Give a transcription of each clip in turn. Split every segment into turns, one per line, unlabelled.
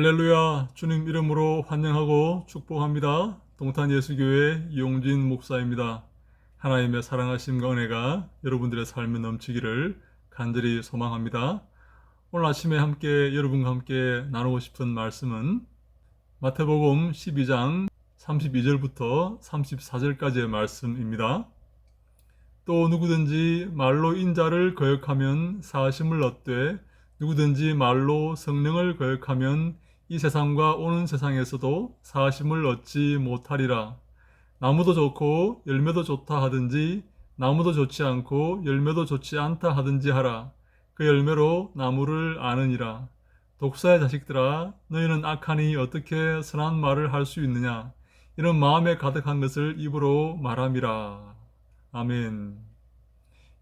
할렐루야, 주님 이름으로 환영하고 축복합니다. 동탄예수교회 이용진 목사입니다. 하나님의 사랑하심과 은혜가 여러분들의 삶에 넘치기를 간절히 소망합니다. 오늘 아침에 여러분과 함께 나누고 싶은 말씀은 마태복음 12장 32절부터 34절까지의 말씀입니다. 또 누구든지 말로 인자를 거역하면 사하심을 얻되 누구든지 말로 성령을 거역하면 이 세상과 오는 세상에서도 사하심을 얻지 못하리라. 나무도 좋고 열매도 좋다 하든지 나무도 좋지 않고 열매도 좋지 않다 하든지 하라. 그 열매로 나무를 아느니라. 독사의 자식들아, 너희는 악하니 어떻게 선한 말을 할 수 있느냐? 이런 마음에 가득한 것을 입으로 말함이라. 아멘.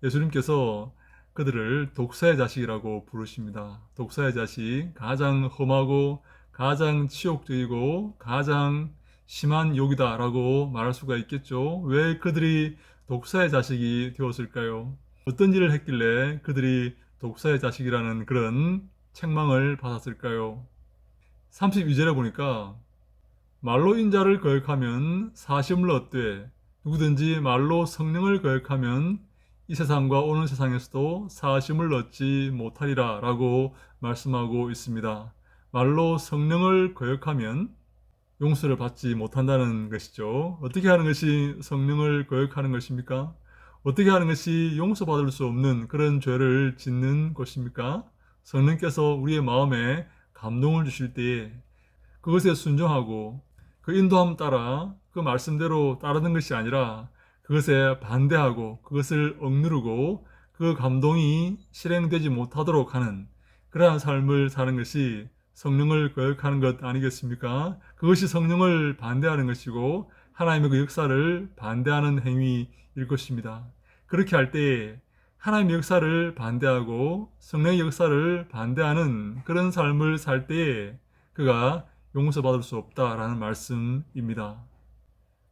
예수님께서 그들을 독사의 자식이라고 부르십니다. 독사의 자식, 가장 험하고 가장 치욕적이고 가장 심한 욕이다라고 말할 수가 있겠죠. 왜 그들이 독사의 자식이 되었을까요? 어떤 일을 했길래 그들이 독사의 자식이라는 그런 책망을 받았을까요? 32절에 보니까 말로 인자를 거역하면 사심을 얻되 누구든지 말로 성령을 거역하면 이 세상과 오는 세상에서도 사심을 얻지 못하리라 라고 말씀하고 있습니다. 말로 성령을 거역하면 용서를 받지 못한다는 것이죠. 어떻게 하는 것이 성령을 거역하는 것입니까? 어떻게 하는 것이 용서받을 수 없는 그런 죄를 짓는 것입니까? 성령께서 우리의 마음에 감동을 주실 때에 그것에 순종하고 그 인도함 따라 그 말씀대로 따르는 것이 아니라 그것에 반대하고 그것을 억누르고 그 감동이 실행되지 못하도록 하는 그러한 삶을 사는 것이 성령을 거역하는 것 아니겠습니까? 그것이 성령을 반대하는 것이고 하나님의 그 역사를 반대하는 행위일 것입니다. 그렇게 할 때에 하나님의 역사를 반대하고 성령의 역사를 반대하는 그런 삶을 살 때에 그가 용서받을 수 없다라는 말씀입니다.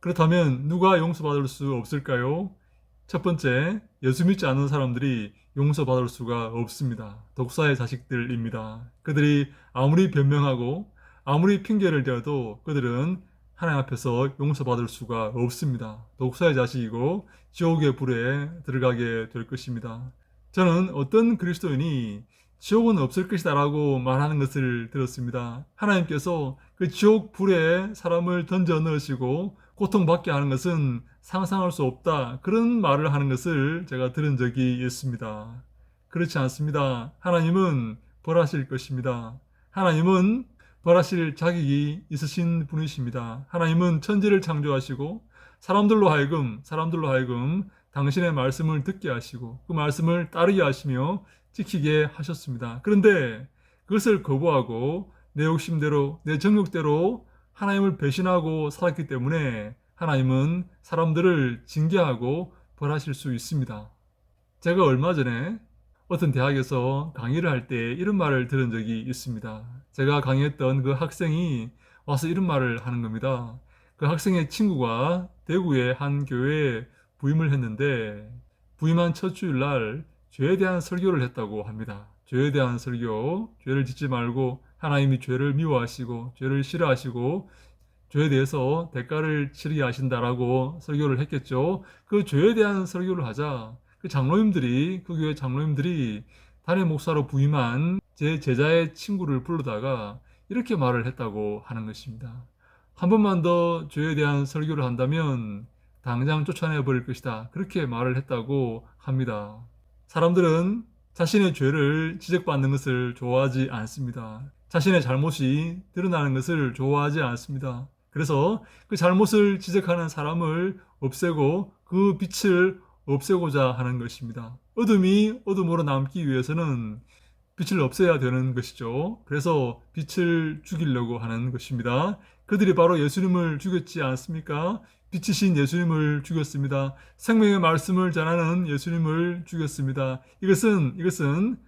그렇다면 누가 용서받을 수 없을까요? 첫 번째, 예수 믿지 않는 사람들이 용서받을 수가 없습니다. 독사의 자식들입니다. 그들이 아무리 변명하고 아무리 핑계를 대어도 그들은 하나님 앞에서 용서받을 수가 없습니다. 독사의 자식이고 지옥의 불에 들어가게 될 것입니다. 저는 어떤 그리스도인이 지옥은 없을 것이다 라고 말하는 것을 들었습니다. 하나님께서 그 지옥 불에 사람을 던져 넣으시고 고통받게 하는 것은 상상할 수 없다. 그런 말을 하는 것을 제가 들은 적이 있습니다. 그렇지 않습니다. 하나님은 벌하실 것입니다. 하나님은 벌하실 자격이 있으신 분이십니다. 하나님은 천지를 창조하시고 사람들로 하여금 당신의 말씀을 듣게 하시고 그 말씀을 따르게 하시며 지키게 하셨습니다. 그런데 그것을 거부하고 내 욕심대로 내 정욕대로 하나님을 배신하고 살았기 때문에 하나님은 사람들을 징계하고 벌하실 수 있습니다. 제가 얼마 전에 어떤 대학에서 강의를 할 때 이런 말을 들은 적이 있습니다. 제가 강의했던 그 학생이 와서 이런 말을 하는 겁니다. 그 학생의 친구가 대구의 한 교회에 부임을 했는데 부임한 첫 주일날 죄에 대한 설교를 했다고 합니다. 죄에 대한 설교, 죄를 짓지 말고 하나님이 죄를 미워하시고 죄를 싫어하시고 죄에 대해서 대가를 치르게 하신다라고 설교를 했겠죠. 그 죄에 대한 설교를 하자 그 교회 장로님들이 담임 목사로 부임한 제 제자의 친구를 부르다가 이렇게 말을 했다고 하는 것입니다. 한 번만 더 죄에 대한 설교를 한다면 당장 쫓아내 버릴 것이다. 그렇게 말을 했다고 합니다. 사람들은 자신의 죄를 지적받는 것을 좋아하지 않습니다. 자신의 잘못이 드러나는 것을 좋아하지 않습니다. 그래서 그 잘못을 지적하는 사람을 없애고 그 빛을 없애고자 하는 것입니다. 어둠이 어둠으로 남기 위해서는 빛을 없애야 되는 것이죠. 그래서 빛을 죽이려고 하는 것입니다. 그들이 바로 예수님을 죽였지 않습니까? 빛이신 예수님을 죽였습니다. 생명의 말씀을 전하는 예수님을 죽였습니다. 이것은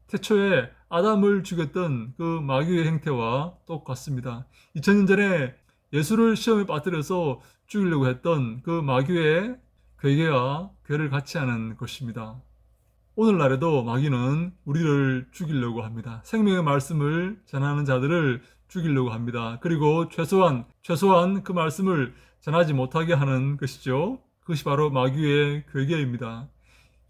태초에 아담을 죽였던 그 마귀의 행태와 똑같습니다. 2000년 전에 예수를 시험에 빠뜨려서 죽이려고 했던 그 마귀의 괴계와 괴를 같이 하는 것입니다. 오늘날에도 마귀는 우리를 죽이려고 합니다. 생명의 말씀을 전하는 자들을 죽이려고 합니다. 그리고 최소한 그 말씀을 전하지 못하게 하는 것이죠. 그것이 바로 마귀의 괴계입니다.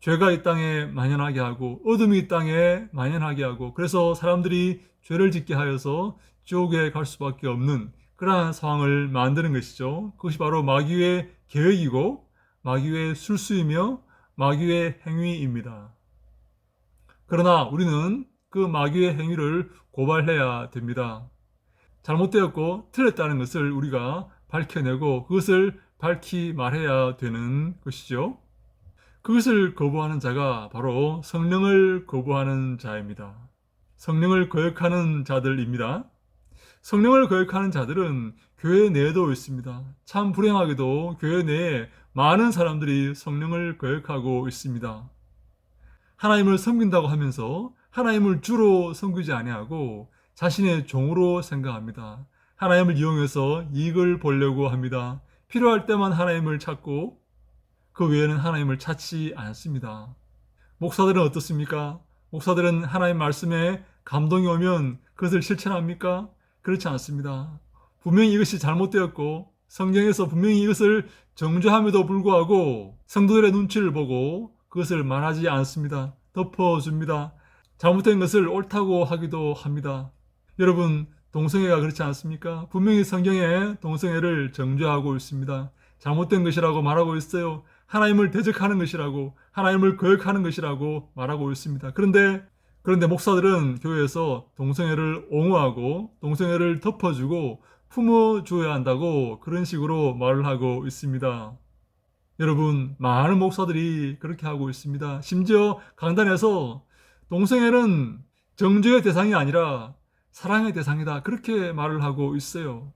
죄가 이 땅에 만연하게 하고 어둠이 이 땅에 만연하게 하고 그래서 사람들이 죄를 짓게 하여서 지옥에 갈 수밖에 없는 그러한 상황을 만드는 것이죠. 그것이 바로 마귀의 계획이고 마귀의 술수이며 마귀의 행위입니다. 그러나 우리는 그 마귀의 행위를 고발해야 됩니다. 잘못되었고 틀렸다는 것을 우리가 밝혀내고 그것을 밝히 말해야 되는 것이죠. 그것을 거부하는 자가 바로 성령을 거부하는 자입니다. 성령을 거역하는 자들입니다. 성령을 거역하는 자들은 교회 내에도 있습니다. 참 불행하게도 교회 내에 많은 사람들이 성령을 거역하고 있습니다. 하나님을 섬긴다고 하면서 하나님을 주로 섬기지 아니하고 자신의 종으로 생각합니다. 하나님을 이용해서 이익을 보려고 합니다. 필요할 때만 하나님을 찾고 그 외에는 하나님을 찾지 않습니다. 목사들은 어떻습니까? 목사들은 하나님 말씀에 감동이 오면 그것을 실천합니까? 그렇지 않습니다. 분명히 이것이 잘못되었고 성경에서 분명히 이것을 정죄함에도 불구하고 성도들의 눈치를 보고 그것을 말하지 않습니다. 덮어줍니다. 잘못된 것을 옳다고 하기도 합니다. 여러분, 동성애가 그렇지 않습니까? 분명히 성경에 동성애를 정죄하고 있습니다. 잘못된 것이라고 말하고 있어요. 하나님을 대적하는 것이라고, 하나님을 거역하는 것이라고 말하고 있습니다. 그런데 목사들은 교회에서 동성애를 옹호하고 동성애를 덮어주고 품어줘야 한다고 그런 식으로 말을 하고 있습니다. 여러분, 많은 목사들이 그렇게 하고 있습니다. 심지어 강단에서 동성애는 정죄의 대상이 아니라 사랑의 대상이다. 그렇게 말을 하고 있어요.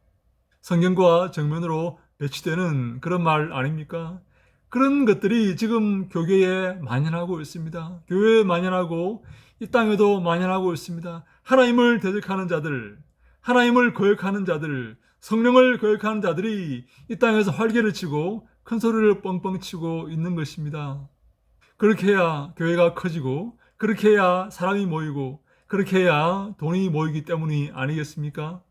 성경과 정면으로 배치되는 그런 말 아닙니까? 그런 것들이 지금 교계에 만연하고 있습니다. 교회에 만연하고 이 땅에도 만연하고 있습니다. 하나님을 대적하는 자들, 하나님을 거역하는 자들, 성령을 거역하는 자들이 이 땅에서 활개를 치고 큰 소리를 뻥뻥 치고 있는 것입니다. 그렇게 해야 교회가 커지고 그렇게 해야 사람이 모이고 그렇게 해야 돈이 모이기 때문이 아니겠습니까?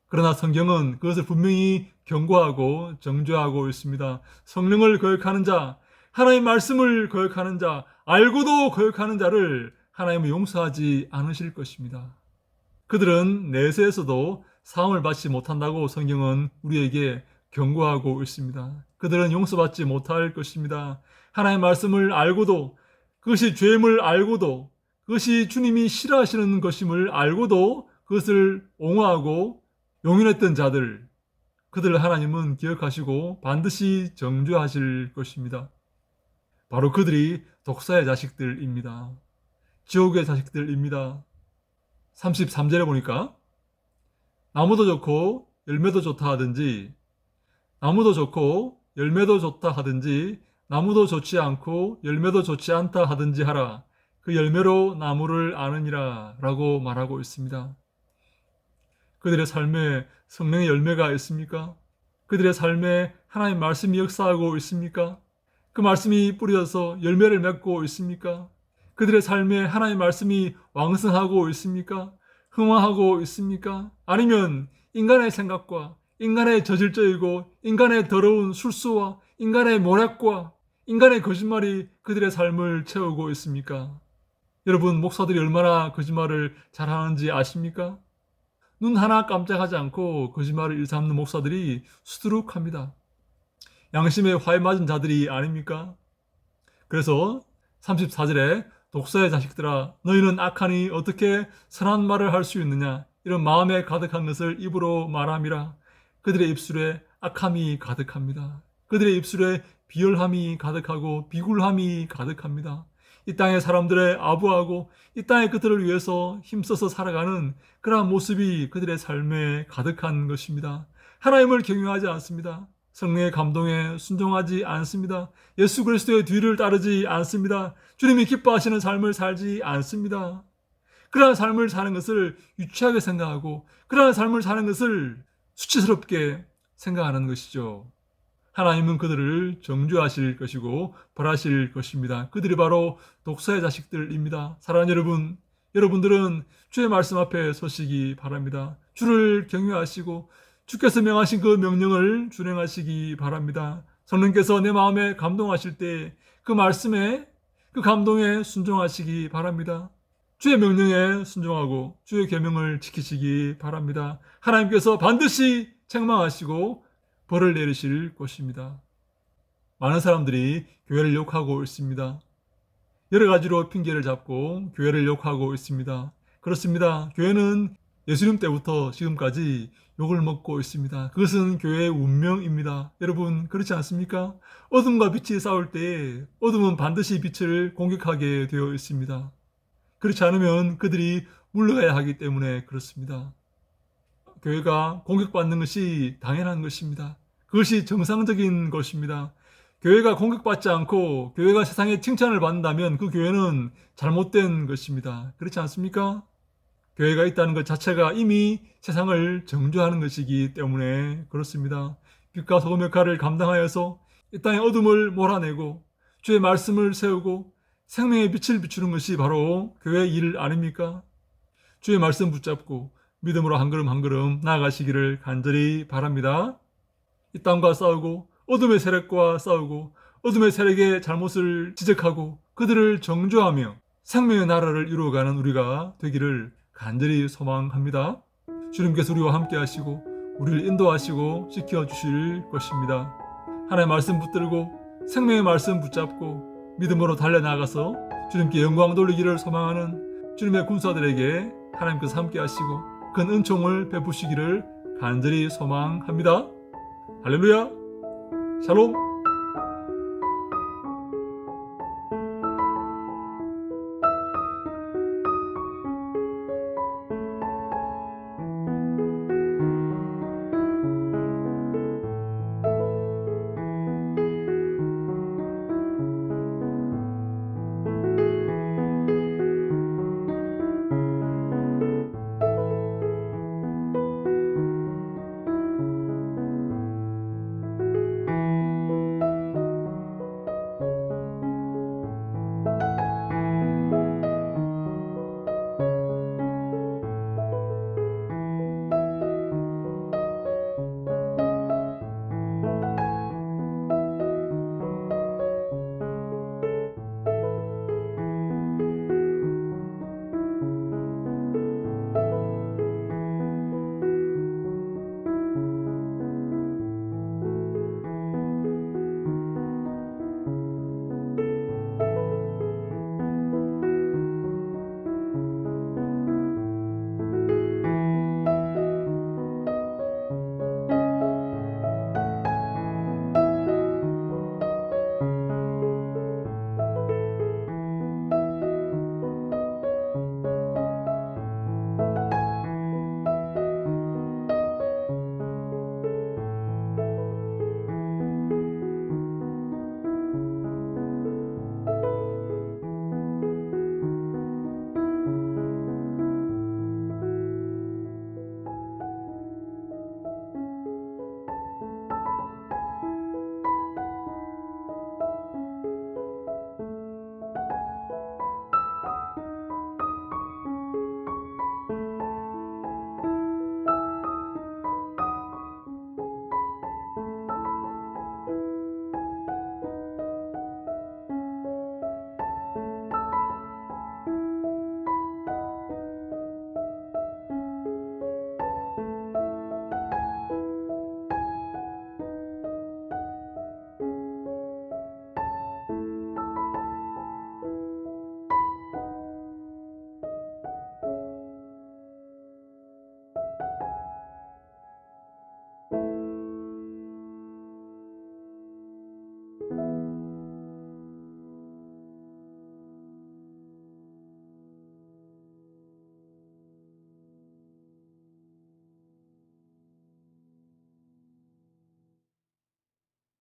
그러나 성경은 그것을 분명히 경고하고 정죄하고 있습니다. 성령을 거역하는 자, 하나님의 말씀을 거역하는 자, 알고도 거역하는 자를 하나님은 용서하지 않으실 것입니다. 그들은 내세에서도 사함을 받지 못한다고 성경은 우리에게 경고하고 있습니다. 그들은 용서받지 못할 것입니다. 하나님의 말씀을 알고도 그것이 죄임을 알고도 그것이 주님이 싫어하시는 것임을 알고도 그것을 옹호하고 용인했던 자들, 그들을 하나님은 기억하시고 반드시 정죄하실 것입니다. 바로 그들이 독사의 자식들입니다. 지옥의 자식들입니다. 33절에 보니까 나무도 좋고 열매도 좋다 하든지 나무도 좋고 열매도 좋다 하든지 나무도 좋지 않고 열매도 좋지 않다 하든지 하라. 그 열매로 나무를 아느니라 라고 말하고 있습니다. 그들의 삶에 성령의 열매가 있습니까? 그들의 삶에 하나님의 말씀이 역사하고 있습니까? 그 말씀이 뿌려서 열매를 맺고 있습니까? 그들의 삶에 하나님의 말씀이 왕성하고 있습니까? 흥황하고 있습니까? 아니면 인간의 생각과 인간의 저질적이고 인간의 더러운 술수와 인간의 모략과 인간의 거짓말이 그들의 삶을 채우고 있습니까? 여러분, 목사들이 얼마나 거짓말을 잘하는지 아십니까? 눈 하나 깜짝하지 않고 거짓말을 일삼는 목사들이 수두룩합니다. 양심에 화에 맞은 자들이 아닙니까? 그래서 34절에 독사의 자식들아 너희는 악하니 어떻게 선한 말을 할 수 있느냐 이런 마음에 가득한 것을 입으로 말함이라. 그들의 입술에 악함이 가득합니다. 그들의 입술에 비열함이 가득하고 비굴함이 가득합니다. 이 땅의 사람들의 아부하고 이 땅의 그들을 위해서 힘써서 살아가는 그러한 모습이 그들의 삶에 가득한 것입니다. 하나님을 경외하지 않습니다. 성령의 감동에 순종하지 않습니다. 예수 그리스도의 뒤를 따르지 않습니다. 주님이 기뻐하시는 삶을 살지 않습니다. 그러한 삶을 사는 것을 유치하게 생각하고 그러한 삶을 사는 것을 수치스럽게 생각하는 것이죠. 하나님은 그들을 정죄하실 것이고 벌하실 것입니다. 그들이 바로 독사의 자식들입니다. 사랑하는 여러분, 여러분들은 주의 말씀 앞에 서시기 바랍니다. 주를 경외하시고 주께서 명하신 그 명령을 준행하시기 바랍니다. 성령께서 내 마음에 감동하실 때 그 말씀에 그 감동에 순종하시기 바랍니다. 주의 명령에 순종하고 주의 계명을 지키시기 바랍니다. 하나님께서 반드시 책망하시고 벌을 내리실 것입니다. 많은 사람들이 교회를 욕하고 있습니다. 여러 가지로 핑계를 잡고 교회를 욕하고 있습니다. 그렇습니다. 교회는 예수님 때부터 지금까지 욕을 먹고 있습니다. 그것은 교회의 운명입니다. 여러분 그렇지 않습니까? 어둠과 빛이 싸울 때 어둠은 반드시 빛을 공격하게 되어 있습니다. 그렇지 않으면 그들이 물러가야 하기 때문에 그렇습니다. 교회가 공격받는 것이 당연한 것입니다. 그것이 정상적인 것입니다. 교회가 공격받지 않고 교회가 세상의 칭찬을 받는다면 그 교회는 잘못된 것입니다. 그렇지 않습니까? 교회가 있다는 것 자체가 이미 세상을 정죄하는 것이기 때문에 그렇습니다. 빛과 소금 역할을 감당하여서 이 땅의 어둠을 몰아내고 주의 말씀을 세우고 생명의 빛을 비추는 것이 바로 교회의 일 아닙니까? 주의 말씀 붙잡고 믿음으로 한 걸음 한 걸음 나아가시기를 간절히 바랍니다. 이 땅과 싸우고 어둠의 세력과 싸우고 어둠의 세력의 잘못을 지적하고 그들을 정죄하며 생명의 나라를 이루어가는 우리가 되기를 간절히 소망합니다. 주님께서 우리와 함께 하시고 우리를 인도하시고 지켜주실 것입니다. 하나님의 말씀 붙들고 생명의 말씀 붙잡고 믿음으로 달려나가서 주님께 영광 돌리기를 소망하는 주님의 군사들에게 하나님께서 함께 하시고 큰 은총을 베푸시기를 간절히 소망합니다. 할렐루야! 샬롬!